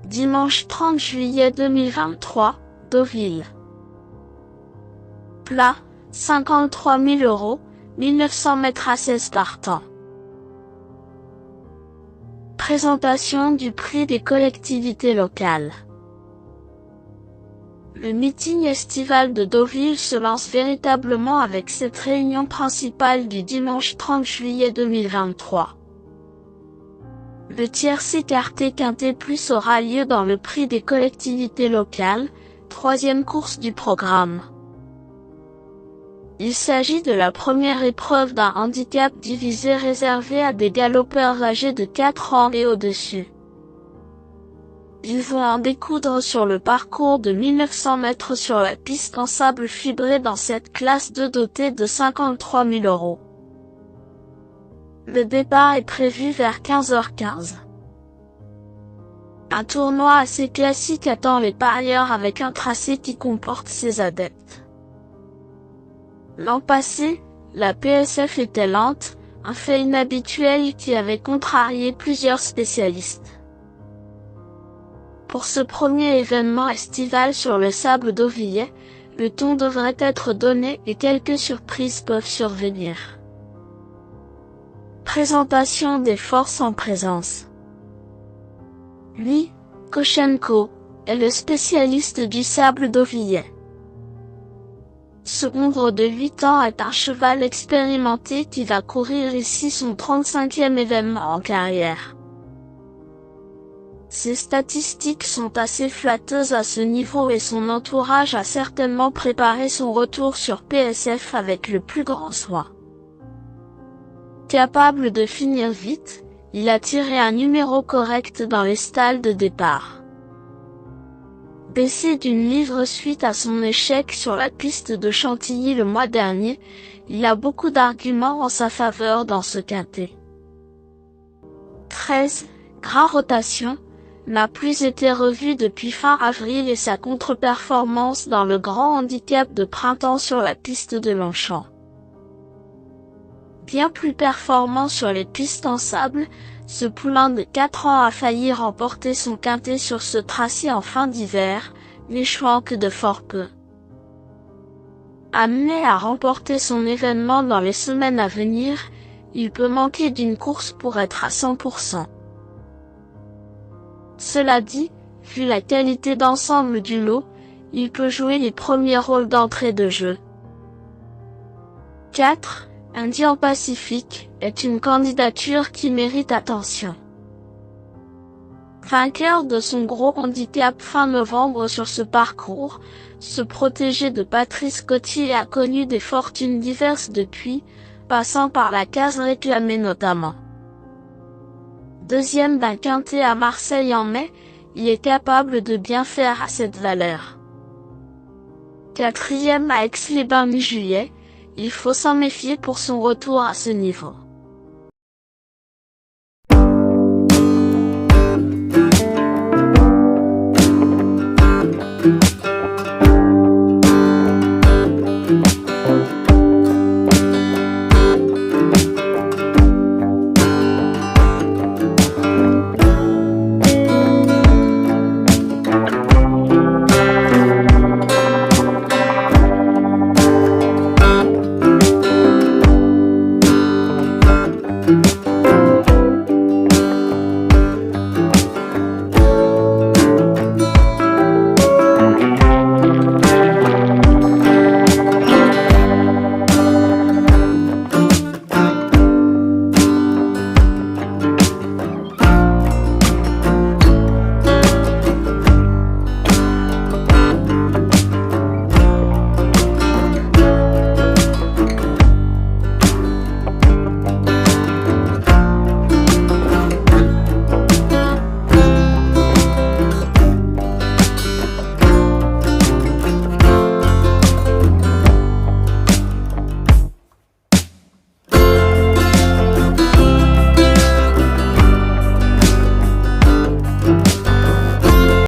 Dimanche 30 juillet 2023, Deauville. Plat, 53 000 €, 1900 mètres à 16 partants. Présentation du prix des collectivités locales. Le meeting estival de Deauville se lance véritablement avec cette réunion principale du dimanche 30 juillet 2023. Le tiercé quarté quinté plus aura lieu dans le prix des collectivités locales, troisième course du programme. Il s'agit de la première épreuve d'un handicap divisé réservé à des galopeurs âgés de 4 ans et au-dessus. Ils vont en découdre sur le parcours de 1900 mètres sur la piste en sable fibré dans cette classe 2 dotée de 53 000 €. Le départ est prévu vers 15h15. Un tournoi assez classique attend les parieurs avec un tracé qui comporte ses adeptes. L'an passé, la PSF était lente, un fait inhabituel qui avait contrarié plusieurs spécialistes. Pour ce premier événement estival sur le sable deauvillais, le ton devrait être donné et quelques surprises peuvent survenir. Présentation des forces en présence. Lui, Koshenko, est le spécialiste du sable deauvillais. Ce hongre de 8 ans est un cheval expérimenté qui va courir ici son 35e événement en carrière. Ses statistiques sont assez flatteuses à ce niveau et son entourage a certainement préparé son retour sur PSF avec le plus grand soin. Capable de finir vite, il a tiré un numéro correct dans les stalles de départ. Baissé d'une livre suite à son échec sur la piste de Chantilly le mois dernier, il a beaucoup d'arguments en sa faveur dans ce quintet. 13, Grand Rotation, n'a plus été revu depuis fin avril et sa contre-performance dans le grand handicap de printemps sur la piste de Longchamp. Bien plus performant sur les pistes en sable, ce poulain de 4 ans a failli remporter son quintet sur ce tracé en fin d'hiver, n'échouant que de fort peu. Amené à remporter son événement dans les semaines à venir, il peut manquer d'une course pour être à 100%. Cela dit, vu la qualité d'ensemble du lot, il peut jouer les premiers rôles d'entrée de jeu. 4. Indien Pacifique est une candidature qui mérite attention. Vainqueur de son gros handicap fin novembre sur ce parcours, ce protégé de Patrice Gauthier a connu des fortunes diverses depuis, passant par la case réclamée notamment. Deuxième d'un quintet à Marseille en mai, il est capable de bien faire à cette valeur. Quatrième à Aix-les-Bains mi-juillet, il faut s'en méfier pour son retour à ce niveau.